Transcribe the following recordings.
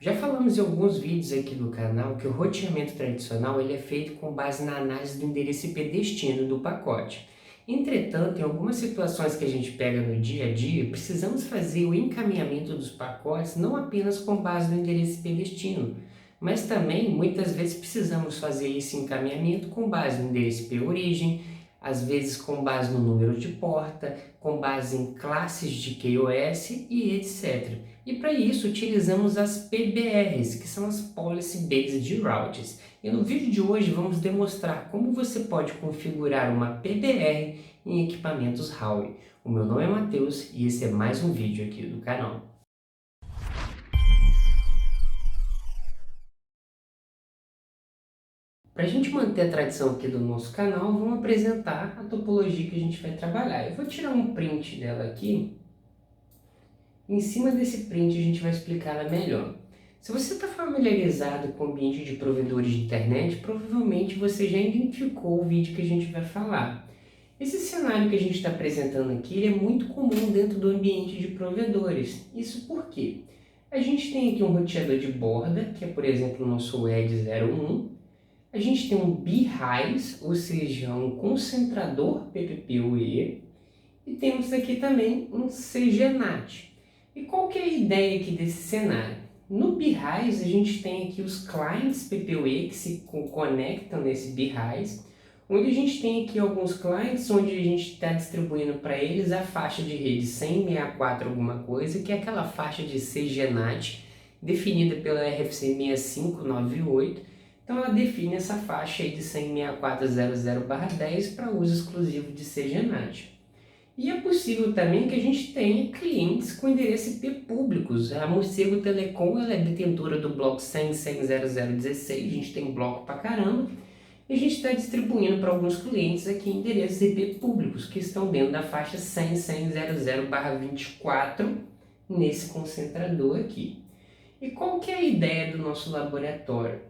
Já falamos em alguns vídeos aqui do canal que o roteamento tradicional ele é feito com base na análise do endereço IP destino do pacote. Entretanto, em algumas situações que a gente pega no dia a dia, precisamos fazer o encaminhamento dos pacotes não apenas com base no endereço IP destino, mas também muitas vezes precisamos fazer esse encaminhamento com base no endereço IP origem, às vezes com base no número de porta, com base em classes de QoS e etc. E para isso utilizamos as PBRs, que são as Policy Based Routes. E no vídeo de hoje vamos demonstrar como você pode configurar uma PBR em equipamentos Huawei. O meu nome é Matheus e esse é mais um vídeo aqui do canal. Para a gente manter a tradição aqui do nosso canal, vamos apresentar a topologia que a gente vai trabalhar. Eu vou tirar um print dela aqui. Em cima desse print a gente vai explicar ela melhor. Se você está familiarizado com o ambiente de provedores de internet, provavelmente você já identificou o vídeo que a gente vai falar. Esse cenário que a gente está apresentando aqui ele é muito comum dentro do ambiente de provedores. Isso porque a gente tem aqui um roteador de borda, que é por exemplo o nosso WED01. A gente tem um BHAIS, ou seja, um concentrador PPPoE. E temos aqui também um CGNAT. E qual que é a ideia aqui desse cenário? No BHAIS a gente tem aqui os clients PPoE que se conectam nesse BHAIS, onde a gente tem aqui alguns clients onde a gente está distribuindo para eles a faixa de rede 100.64 alguma coisa, que é aquela faixa de CGNAT definida pela RFC 6598. Então ela define essa faixa aí de 100.6400/10 para uso exclusivo de CGNAT. E é possível também que a gente tenha clientes com endereço IP públicos. A Morcego Telecom ela é detentora do bloco 100.100.0016, a gente tem bloco pra caramba, e a gente está distribuindo para alguns clientes aqui endereços IP públicos que estão dentro da faixa 100.100.00/24 nesse concentrador aqui. E qual que é a ideia do nosso laboratório?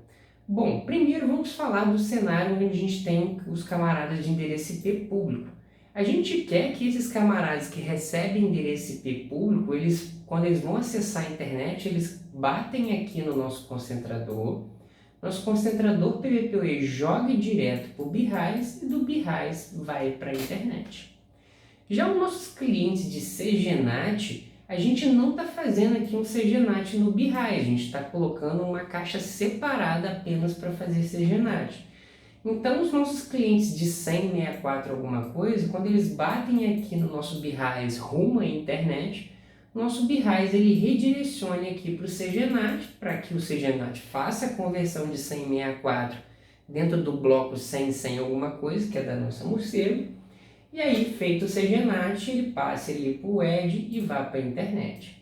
Bom, primeiro vamos falar do cenário onde a gente tem os camaradas de endereço IP público. A gente quer que esses camaradas que recebem endereço IP público, quando eles vão acessar a internet, eles batem aqui no nosso concentrador PVPoE joga direto para o BHAIS e do BHAIS vai para a internet. Já os nossos clientes de CGNAT, a gente não está fazendo aqui um CGNAT no BHAIS, a gente está colocando uma caixa separada apenas para fazer CGNAT. Então os nossos clientes de 100.64 alguma coisa, quando eles batem aqui no nosso BHAIS rumo à internet, o nosso BHAIS ele redireciona aqui para o CGNAT, para que o CGNAT faça a conversão de 100.64 dentro do bloco 100.100 alguma coisa, que é da nossa morcego, e aí feito o CGNAT ele passa ali para o WED e vai para a internet.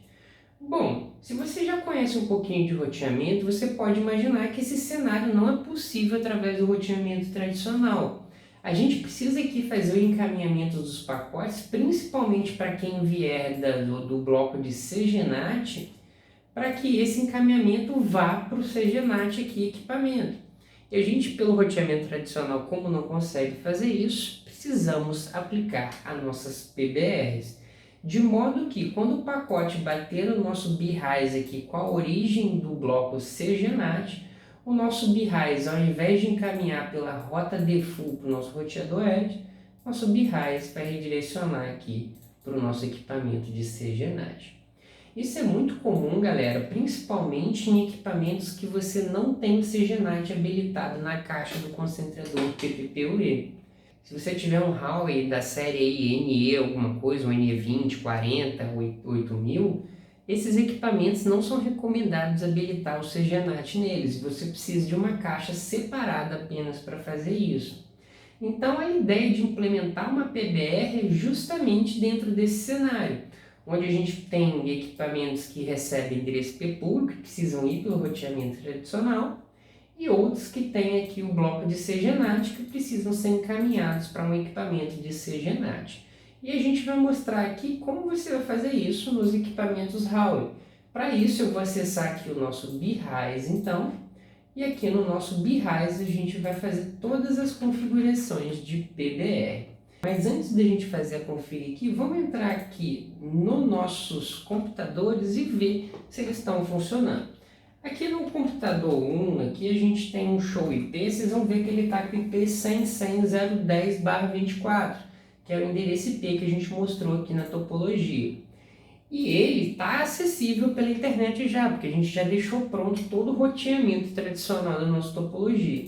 Bom, se você já conhece um pouquinho de roteamento, você pode imaginar que esse cenário não é possível através do roteamento tradicional. A gente precisa aqui fazer o encaminhamento dos pacotes, principalmente para quem vier do bloco de CGNAT, para que esse encaminhamento vá para o CGNAT aqui equipamento. E a gente, pelo roteamento tradicional, como não consegue fazer isso, precisamos aplicar as nossas PBRs. De modo que quando o pacote bater no nosso BHAIS aqui com a origem do bloco CGNAT, o nosso BHAIS, ao invés de encaminhar pela rota default para o nosso roteador Edge, nosso BHAIS vai redirecionar aqui para o nosso equipamento de CGNAT. Isso é muito comum, galera, principalmente em equipamentos que você não tem o CGNAT habilitado na caixa do concentrador PPPoE. Se você tiver um Huawei da série aí, NE alguma coisa, um NE20, 40, 8000, esses equipamentos não são recomendados habilitar o CGNAT neles. Você precisa de uma caixa separada apenas para fazer isso. Então a ideia de implementar uma PBR é justamente dentro desse cenário, onde a gente tem equipamentos que recebem endereço IP público, que precisam ir pelo roteamento tradicional, e outros que têm aqui o bloco de CGNAT que precisam ser encaminhados para um equipamento de CGNAT. E a gente vai mostrar aqui como você vai fazer isso nos equipamentos Huawei. Para isso eu vou acessar aqui o nosso BHAIS então, e aqui no nosso BHAIS a gente vai fazer todas as configurações de PBR. Mas antes da gente fazer a config aqui, vamos entrar aqui nos nossos computadores e ver se eles estão funcionando. Aqui no computador 1, aqui a gente tem um show IP, vocês vão ver que ele está com IP 100.100.010/24, que é o endereço IP que a gente mostrou aqui na topologia. E ele está acessível pela internet já, porque a gente já deixou pronto todo o roteamento tradicional da nossa topologia.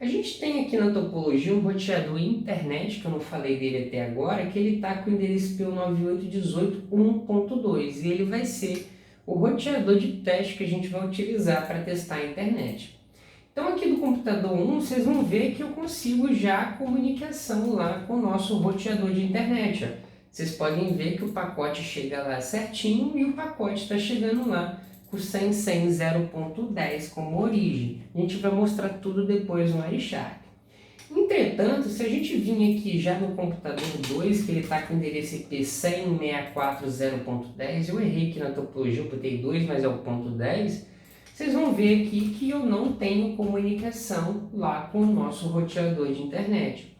A gente tem aqui na topologia um roteador internet, que eu não falei dele até agora, que ele está com o endereço IP 98.18.1.2 e ele vai ser o roteador de teste que a gente vai utilizar para testar a internet. Então aqui no computador 1, vocês vão ver que eu consigo já a comunicação lá com o nosso roteador de internet. Ó. Vocês podem ver que o pacote chega lá certinho e o pacote está chegando lá com 100.100.0.10 como origem. A gente vai mostrar tudo depois no Wireshark. Entretanto, se a gente vir aqui já no computador 2, que ele está com o endereço IP 100.64.0.10, eu errei aqui na topologia, eu botei 2, mas é o ponto 10, vocês vão ver aqui que eu não tenho comunicação lá com o nosso roteador de internet.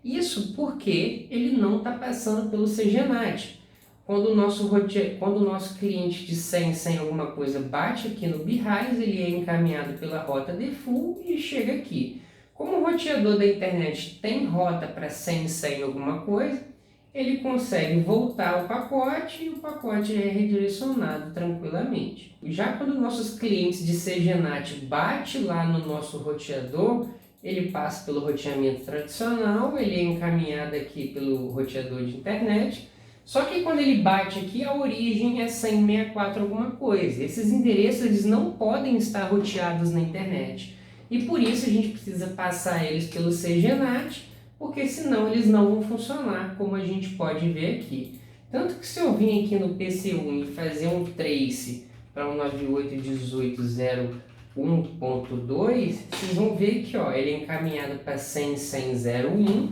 Isso porque ele não está passando pelo CGNAT. Quando o nosso cliente de 100 alguma coisa bate aqui no BHAIS, ele é encaminhado pela rota default e chega aqui. Como o roteador da internet tem rota para 100 alguma coisa, ele consegue voltar ao pacote e o pacote é redirecionado tranquilamente. Já quando nossos clientes de CGNAT batem lá no nosso roteador, ele passa pelo roteamento tradicional, ele é encaminhado aqui pelo roteador de internet, só que quando ele bate aqui, a origem é 100.64 alguma coisa. Esses endereços eles não podem estar roteados na internet. E por isso a gente precisa passar eles pelo CGNAT, porque senão eles não vão funcionar, como a gente pode ver aqui. Tanto que se eu vir aqui no PC1 e fazer um trace para um 98.18.0.1.2, vocês vão ver que ó, ele é encaminhado para 100.100.0.1,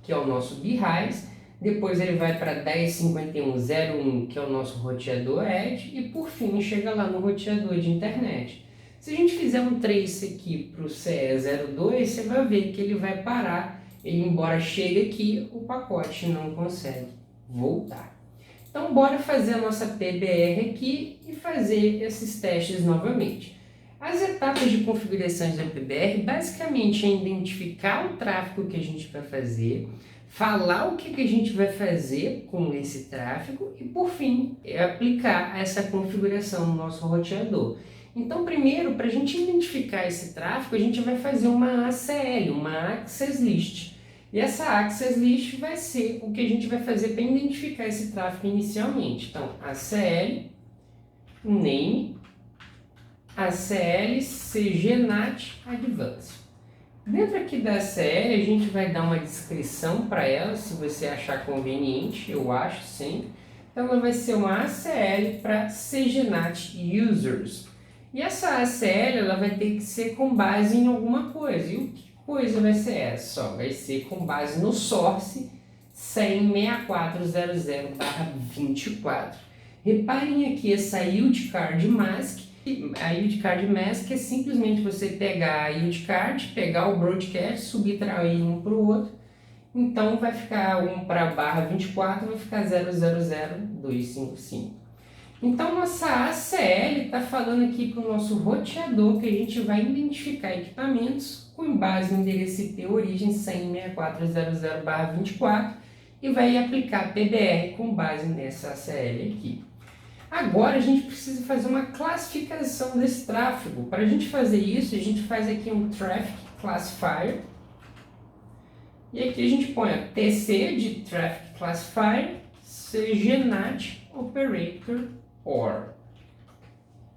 que é o nosso BHAIS. Depois ele vai para 10.51.0.1, que é o nosso roteador Edge, e por fim chega lá no roteador de internet. Se a gente fizer um trace aqui para o CE02, você vai ver que ele vai parar, ele embora chegue aqui, o pacote não consegue voltar. Então bora fazer a nossa PBR aqui e fazer esses testes novamente. As etapas de configuração da PBR basicamente é identificar o tráfego que a gente vai fazer, falar o que a gente vai fazer com esse tráfego e, por fim, aplicar essa configuração no nosso roteador. Então, primeiro, para a gente identificar esse tráfego, a gente vai fazer uma ACL, uma Access List. E essa Access List vai ser o que a gente vai fazer para identificar esse tráfego inicialmente. Então, ACL, Name, ACL, CGNAT, Advanced. Dentro aqui da ACL, a gente vai dar uma descrição para ela, se você achar conveniente, eu acho sim. Então, ela vai ser uma ACL para CGNAT Users. E essa ACL ela vai ter que ser com base em alguma coisa. E que coisa vai ser essa? Ó, vai ser com base no source 100.6400/24. Reparem aqui essa Yield Card Mask. A Yield Card Mask é simplesmente você pegar a Yield Card, pegar o broadcast, subtrair um para o outro. Então vai ficar 1 para /24, vai ficar 000.255. Então nossa ACL está falando aqui para o nosso roteador que a gente vai identificar equipamentos com base no endereço IP origem 100.6400/24 e vai aplicar PBR com base nessa ACL aqui. Agora a gente precisa fazer uma classificação desse tráfego. Para a gente fazer isso, a gente faz aqui um Traffic Classifier. E aqui a gente põe a TC de Traffic Classifier, CGNAT Operator OR.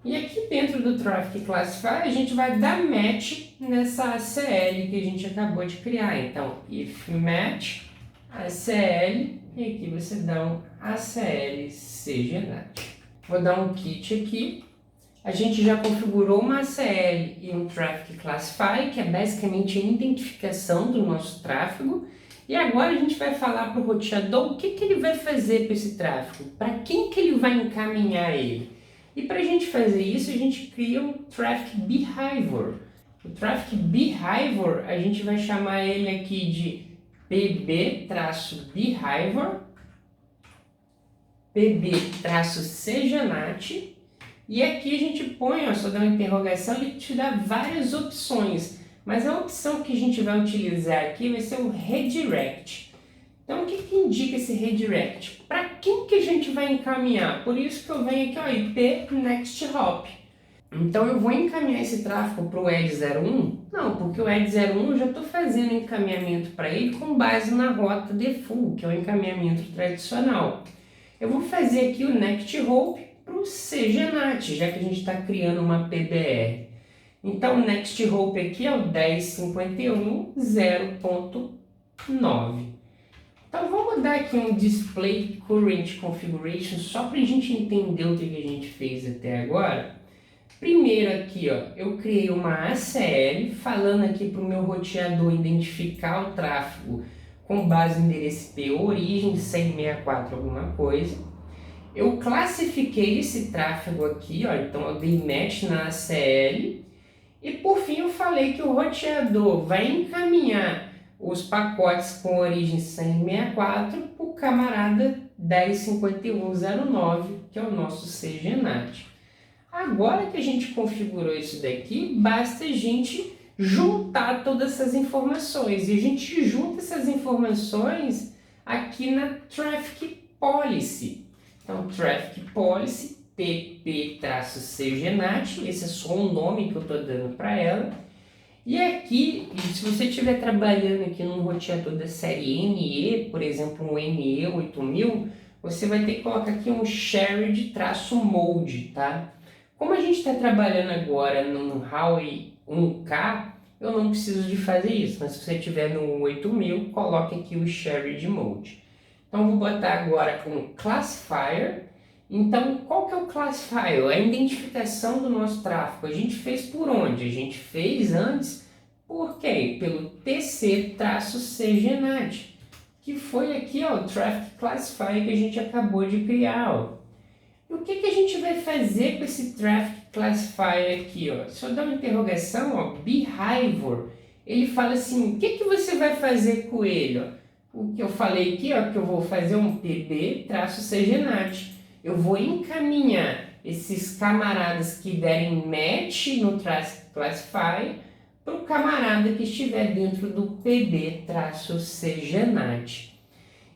E aqui dentro do Traffic Classifier a gente vai dar match nessa ACL que a gente acabou de criar. Então, if match ACL, e aqui você dá um ACL CGNAT. Vou dar um kit aqui. A gente já configurou uma ACL e um Traffic Classifier, que é basicamente a identificação do nosso tráfego. E agora a gente vai falar para o roteador o que ele vai fazer com esse tráfego, para quem que ele vai encaminhar ele. E para a gente fazer isso, a gente cria um Traffic Behavior. O Traffic Behavior, a gente vai chamar ele aqui de pb-behavior, pb-cgnat, E aqui a gente põe, ó, só dá uma interrogação, ele te dá várias opções, mas a opção que a gente vai utilizar aqui vai ser o redirect. Então o que indica esse redirect? Para quem que a gente vai encaminhar? Por isso que eu venho aqui, ó, IP Next Hop. Então eu vou encaminhar esse tráfego para o ED01? Não, porque o ED01 eu já estou fazendo encaminhamento para ele com base na rota default, que é o encaminhamento tradicional. Eu vou fazer aqui o Next Hop para o CGNAT, já que a gente está criando uma PBR. Então o Next Hop aqui é o 10.51.0.9. Então vamos dar aqui um Display Current Configuration só para a gente entender o que a gente fez até agora. Primeiro aqui, ó, eu criei uma ACL falando aqui para o meu roteador identificar o tráfego com base no endereço IP origem 164 alguma coisa. Eu classifiquei esse tráfego aqui, ó, então eu dei match na ACL. E por fim eu falei que o roteador vai encaminhar os pacotes com origem 164 para o camarada 10.51.0.9, que é o nosso CGNAT. Agora que a gente configurou isso daqui, basta a gente juntar todas essas informações. E a gente junta essas informações aqui na Traffic Policy. Então, Traffic Policy, TP-CGNAT, esse é só um nome que eu estou dando para ela. E aqui, se você estiver trabalhando aqui num roteador da série NE, por exemplo, um NE8000, você vai ter que colocar aqui um shared-mode, tá? Como a gente está trabalhando agora no Huawei 1K, eu não preciso de fazer isso, mas se você tiver no 8000, coloque aqui o Shared Mode. Então vou botar agora com Classifier. Então qual que é o Classifier? A identificação do nosso tráfego. A gente fez por onde? A gente fez antes por quê? Pelo TC-CGNAT, que foi aqui, ó, o Traffic Classifier que a gente acabou de criar, ó. E o que a gente vai fazer com esse Traffic Classifier aqui, ó? Se eu dar uma interrogação, ó, Behavior, ele fala assim, o que você vai fazer com ele, ó? O que eu falei aqui, ó, que eu vou fazer um PB-CGNAT. Eu vou encaminhar esses camaradas que derem match no Traffic Classifier para o camarada que estiver dentro do PB-CGNAT.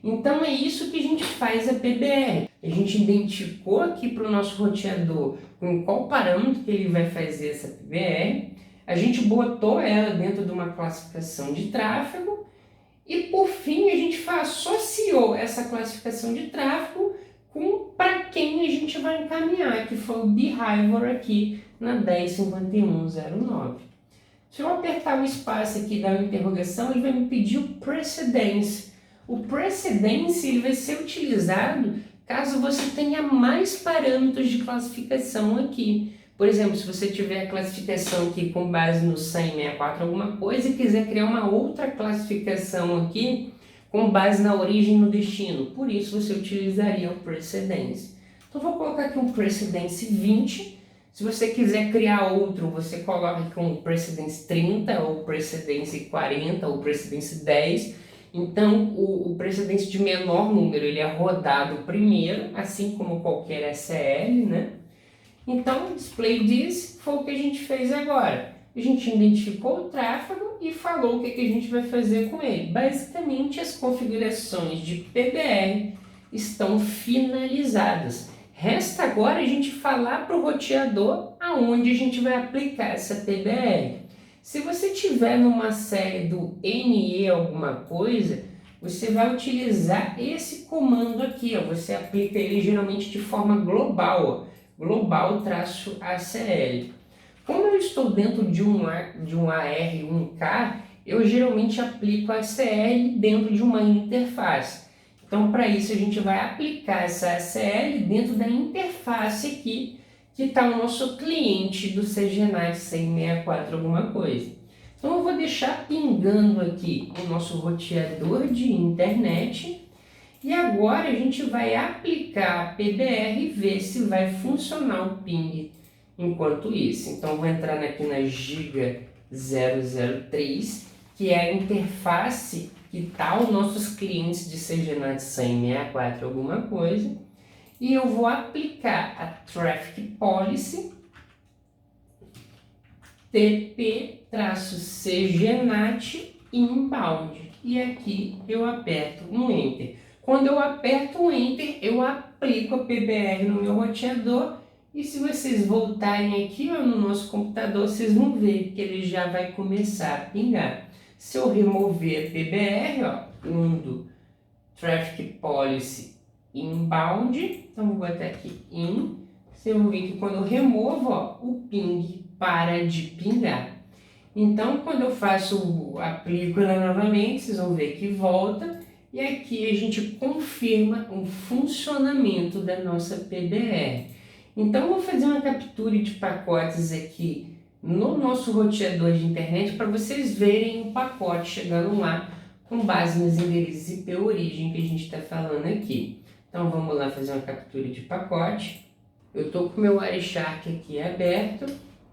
Então é isso que a gente faz a PBR. A gente identificou aqui para o nosso roteador com qual parâmetro que ele vai fazer essa PBR. A gente botou ela dentro de uma classificação de tráfego e por fim a gente associou essa classificação de tráfego com para quem a gente vai encaminhar, que foi o Behavior aqui na 10.51.0.9. Se eu apertar o espaço aqui e dar uma interrogação, ele vai me pedir o Precedence. O Precedence ele vai ser utilizado caso você tenha mais parâmetros de classificação aqui. Por exemplo, se você tiver a classificação aqui com base no 164 alguma coisa e quiser criar uma outra classificação aqui com base na origem e no destino, por isso você utilizaria o Precedence. Então vou colocar aqui um Precedence 20. Se você quiser criar outro, você coloca aqui um Precedence 30 ou Precedence 40 ou Precedence 10. Então, o precedente de menor número ele é rodado primeiro, assim como qualquer SL, né? Então, display this foi o que a gente fez agora. A gente identificou o tráfego e falou o que a gente vai fazer com ele. Basicamente, as configurações de PBR estão finalizadas. Resta agora a gente falar para o roteador aonde a gente vai aplicar essa PBR. Se você tiver numa série do NE alguma coisa, você vai utilizar esse comando aqui, ó. Você aplica ele geralmente de forma global, global-ACL. Como eu estou dentro de um AR1K, eu geralmente aplico a ACL dentro de uma interface. Então, para isso, a gente vai aplicar essa ACL dentro da interface aqui, que está o nosso cliente do CGNAT 164 alguma coisa. Então eu vou deixar pingando aqui o nosso roteador de internet e agora a gente vai aplicar a PBR e ver se vai funcionar o ping enquanto isso. Então eu vou entrar aqui na Giga 003, que é a interface que está os nossos clientes de CGNAT 164 alguma coisa. e eu vou aplicar a Traffic Policy TP-CGNAT inbound. E aqui eu aperto um Enter. Quando eu aperto um Enter, eu aplico a PBR no meu roteador. E se vocês voltarem aqui ó, no nosso computador, vocês vão ver que ele já vai começar a pingar. Se eu remover a PBR, ó, indo Traffic Policy inbound, então vou botar aqui in, vocês vão ver que quando eu removo, ó, o ping para de pingar. Então, quando eu aplico ela novamente, vocês vão ver que volta, e aqui a gente confirma o funcionamento da nossa PBR. Então, eu vou fazer uma captura de pacotes aqui no nosso roteador de internet para vocês verem o pacote chegando lá com base nos endereços IP origem que a gente está falando aqui. Então, vamos lá fazer uma captura de pacote. Eu estou com o meu Wireshark aqui aberto.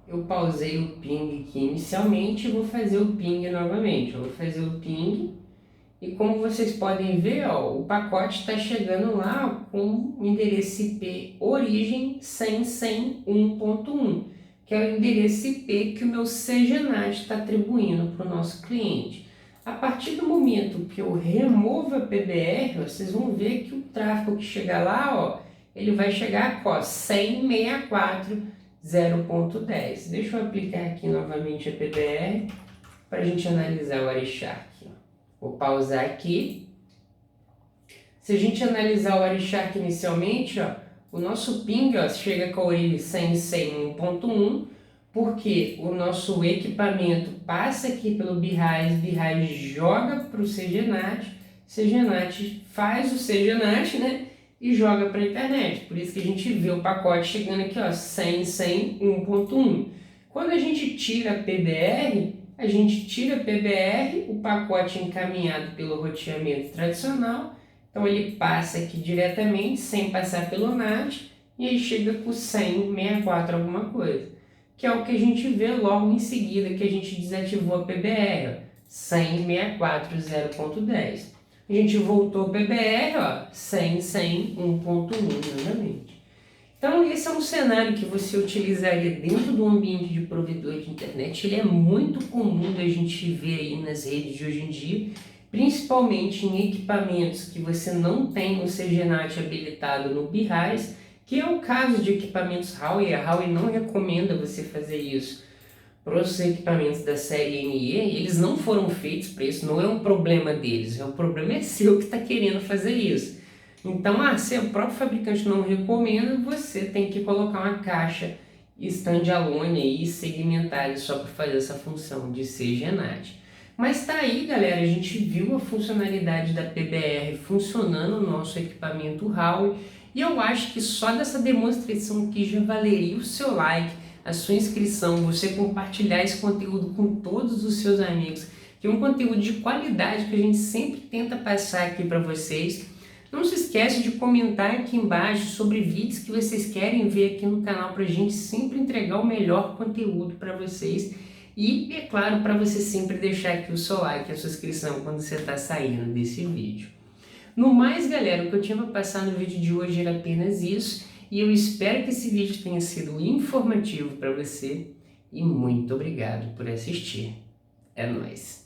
Eu pausei o ping aqui inicialmente e vou fazer o ping novamente. Eu vou fazer o ping e como vocês podem ver, ó, o pacote está chegando lá ó, com o endereço IP origem 100.1.1, que é o endereço IP que o meu CGNAT está atribuindo para o nosso cliente. A partir do momento que eu removo a PBR, ó, vocês vão ver que o tráfego que chega lá, ó, ele vai chegar com 100.64.0.10. Deixa eu aplicar aqui novamente a PBR para a gente analisar o Wireshark. Vou pausar aqui. Se a gente analisar o Wireshark inicialmente, ó, o nosso ping ó, chega com a origem 100.1.1, porque o nosso equipamento passa aqui pelo BRAIS joga para o CGNAT, CGNAT faz o CGNAT, né? E joga para a internet. Por isso que a gente vê o pacote chegando aqui, ó, 100.1.1. Quando a gente tira a PBR, o pacote encaminhado pelo roteamento tradicional, então ele passa aqui diretamente, sem passar pelo NAT, e aí chega com 100.64 alguma coisa, que é o que a gente vê logo em seguida que a gente desativou a PBR, 100.64.0.10. A gente voltou a PBR, ó, 100.1.1 novamente. Então esse é um cenário que você utilizaria dentro do ambiente de provedor de internet. Ele é muito comum da gente ver aí nas redes de hoje em dia, principalmente em equipamentos que você não tem o CGNAT habilitado no BRAIS, que é o caso de equipamentos Huawei. A Huawei não recomenda você fazer isso para os equipamentos da série NE, eles não foram feitos para isso, não é um problema deles, o problema é seu que está querendo fazer isso. Então, se o próprio fabricante não recomenda, você tem que colocar uma caixa standalone aí, segmentada só para fazer essa função de CGNAT. Mas tá aí, galera, a gente viu a funcionalidade da PBR funcionando no nosso equipamento Huawei, e eu acho que só dessa demonstração aqui já valeria o seu like, a sua inscrição, você compartilhar esse conteúdo com todos os seus amigos, que é um conteúdo de qualidade que a gente sempre tenta passar aqui para vocês. Não se esquece de comentar aqui embaixo sobre vídeos que vocês querem ver aqui no canal para a gente sempre entregar o melhor conteúdo para vocês. E, é claro, para você sempre deixar aqui o seu like, a sua inscrição quando você está saindo desse vídeo. No mais, galera, o que eu tinha para passar no vídeo de hoje era apenas isso. E eu espero que esse vídeo tenha sido informativo para você. E muito obrigado por assistir. É nóis!